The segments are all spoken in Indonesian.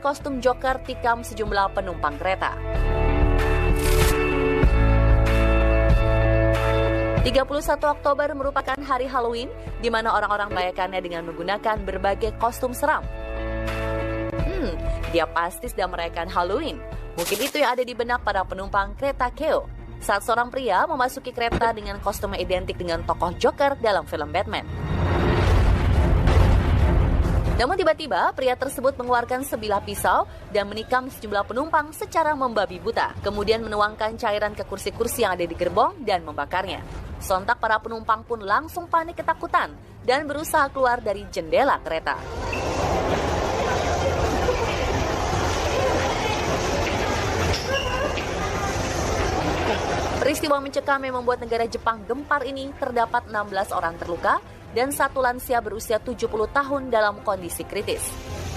kostum Joker tikam sejumlah penumpang kereta. 31 Oktober merupakan hari Halloween, di mana orang-orang merayakannya dengan menggunakan berbagai kostum seram. Dia pasti sedang merayakan Halloween. Mungkin itu yang ada di benak para penumpang kereta Keio saat seorang pria memasuki kereta dengan kostum yang identik dengan tokoh Joker dalam film Batman. Namun tiba-tiba pria tersebut mengeluarkan sebilah pisau dan menikam sejumlah penumpang secara membabi buta, kemudian menuangkan cairan ke kursi-kursi yang ada di gerbong dan membakarnya. Sontak para penumpang pun langsung panik ketakutan dan berusaha keluar dari jendela kereta. Peristiwa mencekam yang membuat negara Jepang gempar ini terdapat 16 orang terluka dan satu lansia berusia 70 tahun dalam kondisi kritis.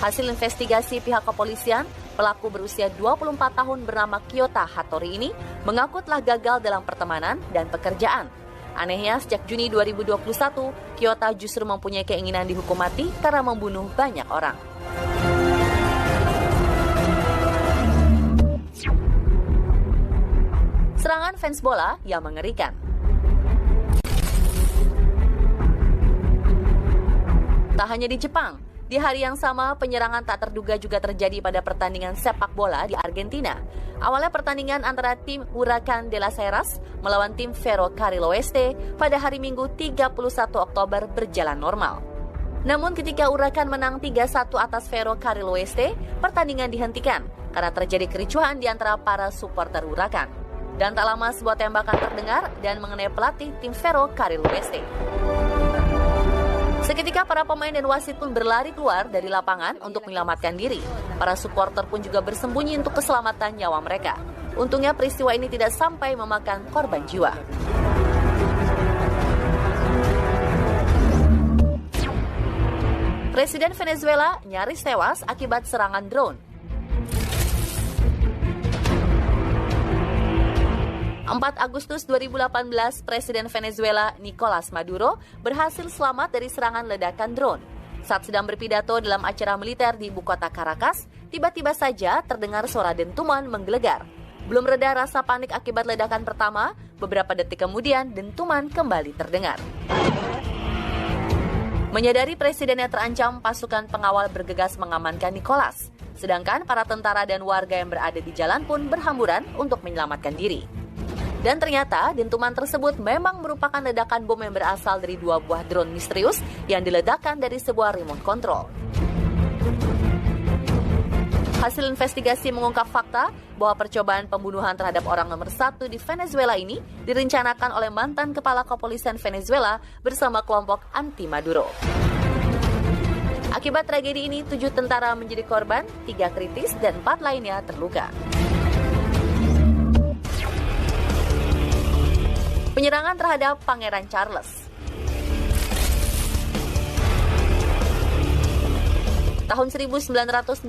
Hasil investigasi pihak kepolisian, pelaku berusia 24 tahun bernama Kyota Hattori ini mengaku telah gagal dalam pertemanan dan pekerjaan. Anehnya, sejak Juni 2021, Kyota justru mempunyai keinginan dihukum mati karena membunuh banyak orang. Serangan fans bola yang mengerikan. Tak hanya di Jepang, di hari yang sama penyerangan tak terduga juga terjadi pada pertandingan sepak bola di Argentina. Awalnya pertandingan antara tim Huracan de las Heras melawan tim Ferro Carril Oeste pada hari Minggu 31 Oktober berjalan normal. Namun ketika Huracan menang 3-1 atas Ferro Carril Oeste, pertandingan dihentikan karena terjadi kericuhan di antara para supporter Huracan. Dan tak lama sebuah tembakan terdengar dan mengenai pelatih tim Ferro Carril Oeste. Seketika para pemain dan wasit pun berlari keluar dari lapangan untuk menyelamatkan diri. Para supporter pun juga bersembunyi untuk keselamatan nyawa mereka. Untungnya peristiwa ini tidak sampai memakan korban jiwa. Presiden Venezuela nyaris tewas akibat serangan drone. 4 Agustus 2018, Presiden Venezuela Nicolas Maduro berhasil selamat dari serangan ledakan drone. Saat sedang berpidato dalam acara militer di ibu kota Caracas, tiba-tiba saja terdengar suara dentuman menggelegar. Belum reda rasa panik akibat ledakan pertama, beberapa detik kemudian dentuman kembali terdengar. Menyadari presidennya terancam, pasukan pengawal bergegas mengamankan Nicolas. Sedangkan para tentara dan warga yang berada di jalan pun berhamburan untuk menyelamatkan diri. Dan ternyata dentuman tersebut memang merupakan ledakan bom yang berasal dari 2 buah drone misterius yang diledakkan dari sebuah remote control. Hasil investigasi mengungkap fakta bahwa percobaan pembunuhan terhadap orang nomor 1 di Venezuela ini direncanakan oleh mantan kepala kepolisian Venezuela bersama kelompok anti Maduro. Akibat tragedi ini, 7 tentara menjadi korban, 3 kritis dan 4 lainnya terluka. Penyerangan terhadap Pangeran Charles. Tahun 1994,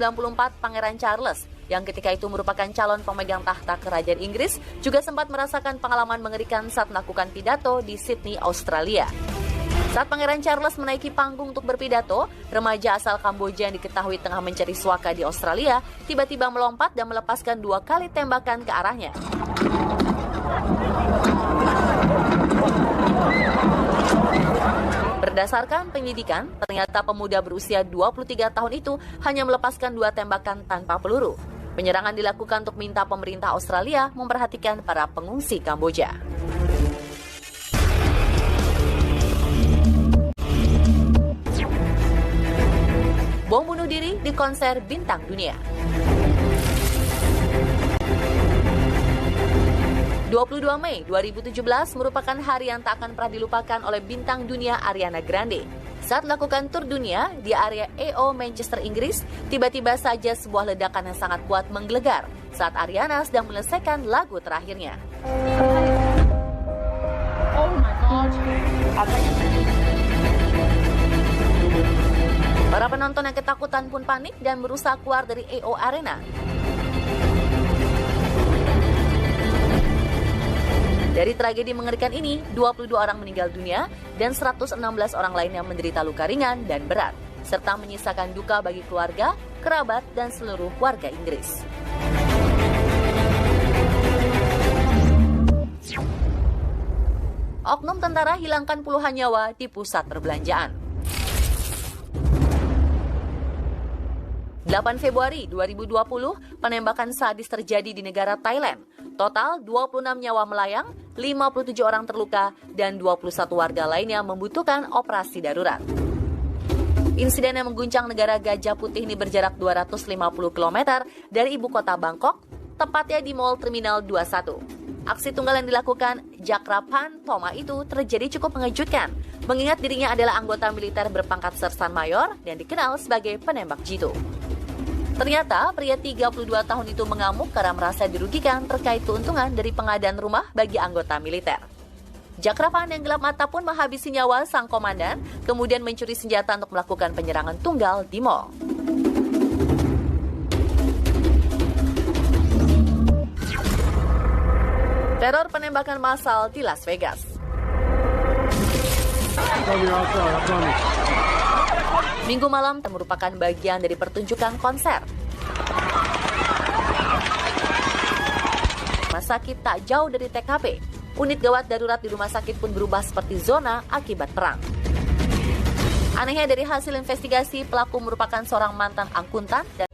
Pangeran Charles, yang ketika itu merupakan calon pemegang tahta kerajaan Inggris, juga sempat merasakan pengalaman mengerikan saat melakukan pidato di Sydney, Australia. Saat Pangeran Charles menaiki panggung untuk berpidato, remaja asal Kamboja yang diketahui tengah mencari suaka di Australia, tiba-tiba melompat dan melepaskan 2 kali tembakan ke arahnya. Berdasarkan penyelidikan, ternyata pemuda berusia 23 tahun itu hanya melepaskan 2 tembakan tanpa peluru. Penyerangan dilakukan untuk minta pemerintah Australia memperhatikan para pengungsi Kamboja. Bom bunuh diri di konser bintang dunia. 22 Mei 2017 merupakan hari yang tak akan pernah dilupakan oleh bintang dunia Ariana Grande. Saat melakukan tur dunia di area EO Manchester, Inggris, tiba-tiba saja sebuah ledakan yang sangat kuat menggelegar saat Ariana sedang menyelesaikan lagu terakhirnya. Oh my God. Para penonton yang ketakutan pun panik dan berusaha keluar dari EO Arena. Dari tragedi mengerikan ini, 22 orang meninggal dunia dan 116 orang lainnya menderita luka ringan dan berat. serta menyisakan duka bagi keluarga, kerabat, dan seluruh warga Inggris. Oknum tentara hilangkan puluhan nyawa di pusat perbelanjaan. 8 Februari 2020, penembakan sadis terjadi di negara Thailand. Total 26 nyawa melayang, 57 orang terluka, dan 21 warga lainnya membutuhkan operasi darurat. Insiden yang mengguncang negara Gajah Putih ini berjarak 250 km dari ibu kota Bangkok, tepatnya di Mall Terminal 21. Aksi tunggal yang dilakukan Jakrapan Thoma itu terjadi cukup mengejutkan, mengingat dirinya adalah anggota militer berpangkat sersan mayor dan dikenal sebagai penembak jitu. Ternyata pria 32 tahun itu mengamuk karena merasa dirugikan terkait keuntungan dari pengadaan rumah bagi anggota militer. Jakrapan yang gelap mata pun menghabisi nyawa sang komandan, kemudian mencuri senjata untuk melakukan penyerangan tunggal di mall. Teror penembakan massal di Las Vegas. Minggu malam merupakan bagian dari pertunjukan konser. Rumah sakit tak jauh dari TKP. Unit gawat darurat di rumah sakit pun berubah seperti zona akibat perang. Anehnya dari hasil investigasi, pelaku merupakan seorang mantan akuntan dan